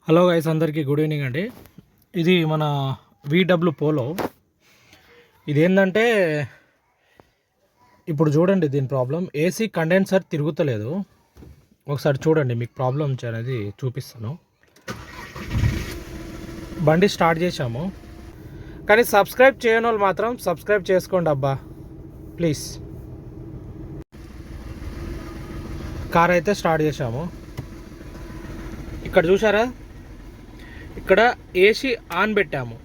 Hello guys, అందరికీ good evening అండి. ఇది మన VW పోలో. ఇదేంటంటే ఇప్పుడు చూడండి, దీని ప్రాబ్లం ఏసీ కండెన్సర్ తిరుగుతలేదు. ఒకసారి చూడండి, మీకు ప్రాబ్లం అనేది చూపిస్తాను. బండి స్టార్ట్ చేసాము, కానీ సబ్స్క్రైబ్ చేయని వాళ్ళు మాత్రం సబ్స్క్రైబ్ చేసుకోండి అబ్బా ప్లీజ్. కార్ అయితే స్టార్ట్ చేసాము. ఇక్కడ చూసారా, ఇక్కడ ఏసీ ఆన్ పెట్టాము,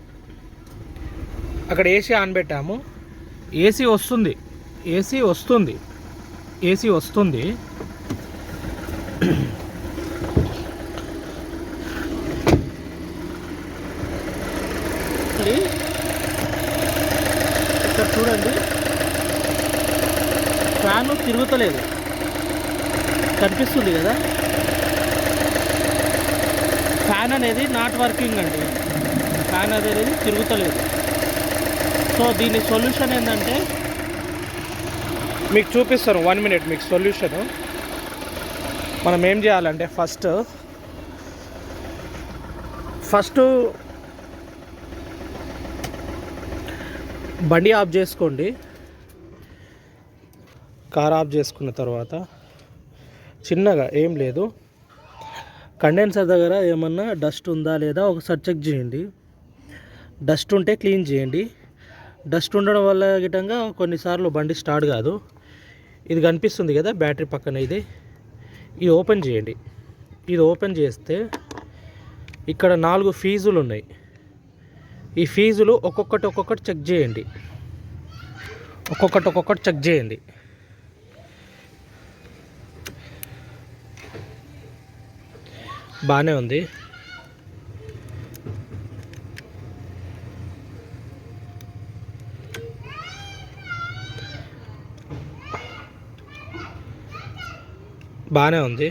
అక్కడ ఏసీ ఆన్ పెట్టాము. ఏసీ వస్తుంది, ఏసీ వస్తుంది, ఏసీ వస్తుంది. ఇక్కడ చూడండి, ఫ్యాను తిరుగుతలేదు, కనిపిస్తుంది కదా. ఫ్యాన్ అనేది నాట్ వర్కింగ్ అండి, ఫ్యాన్ అనేది తిరుగుతలేదు. సో దీని సొల్యూషన్ ఏంటంటే మీకు చూపిస్తాను, 1 minute మీకు సొల్యూషను. మనం ఏం చేయాలంటే ఫస్ట్ బండి ఆఫ్ చేసుకోండి. కార్ ఆఫ్ చేసుకున్న తర్వాత చిన్నగా ఏం లేదు, కండెన్సర్ దగ్గర ఏమన్నా డస్ట్ ఉందా లేదా ఒకసారి చెక్ చేయండి. డస్ట్ ఉంటే క్లీన్ చేయండి. డస్ట్ ఉండడం వల్ల గిట్టంగా కొన్నిసార్లు బండి స్టార్ట్ కాదు. ఇది కనిపిస్తుంది కదా బ్యాటరీ పక్కన, ఇది ఓపెన్ చేయండి. ఇది ఓపెన్ చేస్తే ఇక్కడ 4 ఫీజులు ఉన్నాయి. ఈ ఫీజులు ఒక్కొక్కటి చెక్ చేయండి, ఒక్కొక్కటి చెక్ చేయండి. బాగానే ఉంది. బాగానే ఉంది.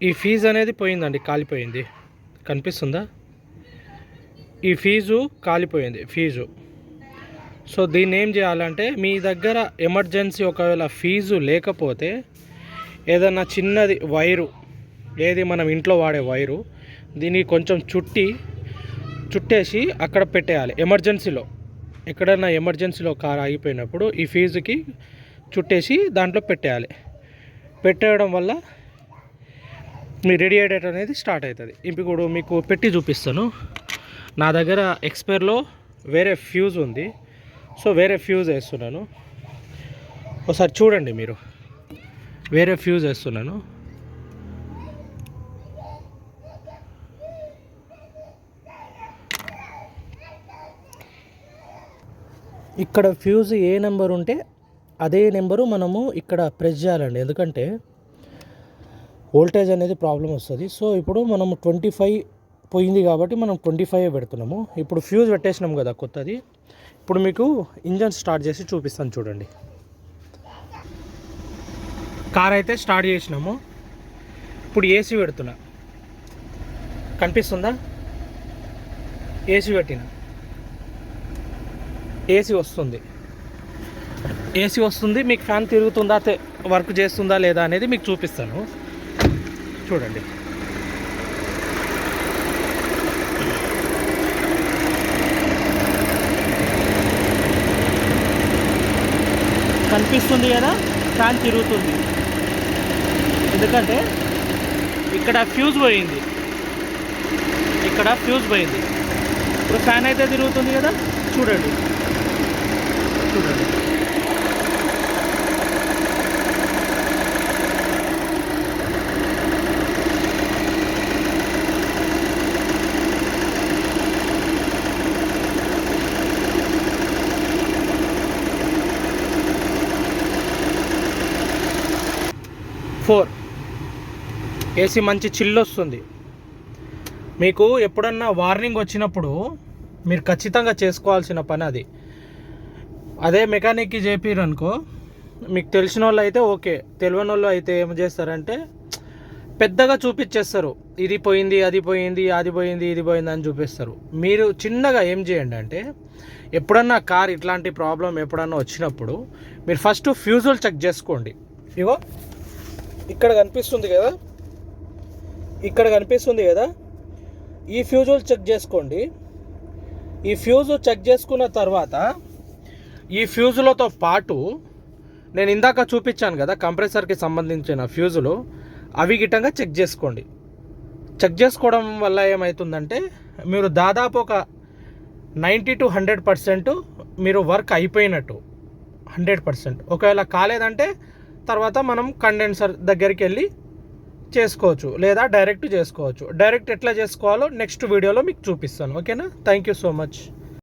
ఈ ఫీజు అనేది పోయిందండి, కాలిపోయింది. కనిపిస్తుందా? ఈ ఫీజు కాలిపోయింది, ఫీజు. సో దీన్ని ఏం చేయాలంటే, మీ దగ్గర ఎమర్జెన్సీ ఒకవేళ ఫీజు లేకపోతే ఏదన్నా చిన్నది వైరు, ఏది మనం ఇంట్లో వాడే వైరు, దీన్ని కొంచెం చుట్టేసి అక్కడ పెట్టేయాలి. ఎమర్జెన్సీలో ఎక్కడైనా ఎమర్జెన్సీలో కార్ ఆగిపోయినప్పుడు ఈ ఫీజుకి చుట్టేసి దాంట్లో పెట్టేయాలి. పెట్టేయడం వల్ల మీ రేడియేటర్ అనేది స్టార్ట్ అవుతుంది. ఇప్పుడు మీకు పెట్టి చూపిస్తాను. నా దగ్గర ఎక్స్పైర్లో వేరే ఫ్యూజ్ ఉంది, సో వేరే ఫ్యూజ్ వేస్తున్నాను. ఒకసారి చూడండి మీరు, వేరే ఫ్యూజ్ వేస్తున్నాను. ఇక్కడ ఫ్యూజ్ ఏ నెంబర్ ఉంటే అదే నెంబరు మనము ఇక్కడ ప్రెస్ చేయాలండి, ఎందుకంటే వోల్టేజ్ అనేది ప్రాబ్లం వస్తుంది. సో ఇప్పుడు మనము 25 పోయింది కాబట్టి మనం 25 పెడుతున్నాము. ఇప్పుడు ఫ్యూజ్ పెట్టేసినాము కదా కొత్తది. ఇప్పుడు మీకు ఇంజన్ స్టార్ట్ చేసి చూపిస్తాను, చూడండి. కార్ అయితే స్టార్ట్ చేసినాము. ఇప్పుడు ఏసీ పెడుతున్నా, కనిపిస్తుందా? ఏసీ పెట్టిన, ఏసీ వస్తుంది, ఏసీ వస్తుంది. మీకు ఫ్యాన్ తిరుగుతుందా, వర్క్ చేస్తుందా లేదా అనేది మీకు చూపిస్తాను, చూడండి. కనిపిస్తుంది కదా, ఫ్యాన్ తిరుగుతుంది. ఎందుకంటే ఇక్కడ ఫ్యూజ్ పోయింది, ఇక్కడ ఫ్యూజ్ పోయింది. ఇప్పుడు ఫ్యాన్ అయితే తిరుగుతుంది కదా, చూడండి. 4 ఏసీ మంచి చిల్లు వస్తుంది. మీకు ఎప్పుడన్నా వార్నింగ్ వచ్చినప్పుడు మీరు ఖచ్చితంగా చేసుకోవాల్సిన పని అది. అదే మెకానిక్కి చెప్పారు అనుకో, మీకు తెలిసిన వాళ్ళు అయితే ఓకే, తెలియని వాళ్ళు అయితే ఏం చేస్తారంటే పెద్దగా చూపించేస్తారు, ఇది పోయింది అది పోయింది అది పోయింది ఇది పోయింది అని చూపిస్తారు. మీరు చిన్నగా ఏం చేయండి అంటే, ఎప్పుడన్నా కార్ ఇట్లాంటి ప్రాబ్లం ఎప్పుడన్నా వచ్చినప్పుడు మీరు ఫస్ట్ ఫ్యూజులు చెక్ చేసుకోండి. ఇగో ఇక్కడ కనిపిస్తుంది కదా, ఇక్కడ కనిపిస్తుంది కదా, ఈ ఫ్యూజులు చెక్ చేసుకోండి. ఈ ఫ్యూజు చెక్ చేసుకున్న తర్వాత ఈ ఫ్యూజులతో పాటు నేను ఇందాక చూపించాను కదా కంప్రెసర్కి సంబంధించిన ఫ్యూజులు, అవి గిట్టంగా చెక్ చేసుకోండి. చెక్ చేసుకోవడం వల్ల ఏమవుతుందంటే మీరు దాదాపు ఒక 90 to 100% మీరు వర్క్ అయిపోయినట్టు. 100%. ఒకవేళ కాలేదంటే తర్వాత మనం కండెన్సర్ దగ్గరికి వెళ్ళి చేసుకోవచ్చు, లేదా డైరెక్ట్ చేసుకోవచ్చు. డైరెక్ట్ ఎట్లా చేసుకోవాలో నెక్స్ట్ వీడియోలో మీకు చూపిస్తాను. ఓకేనా? Thank you so much.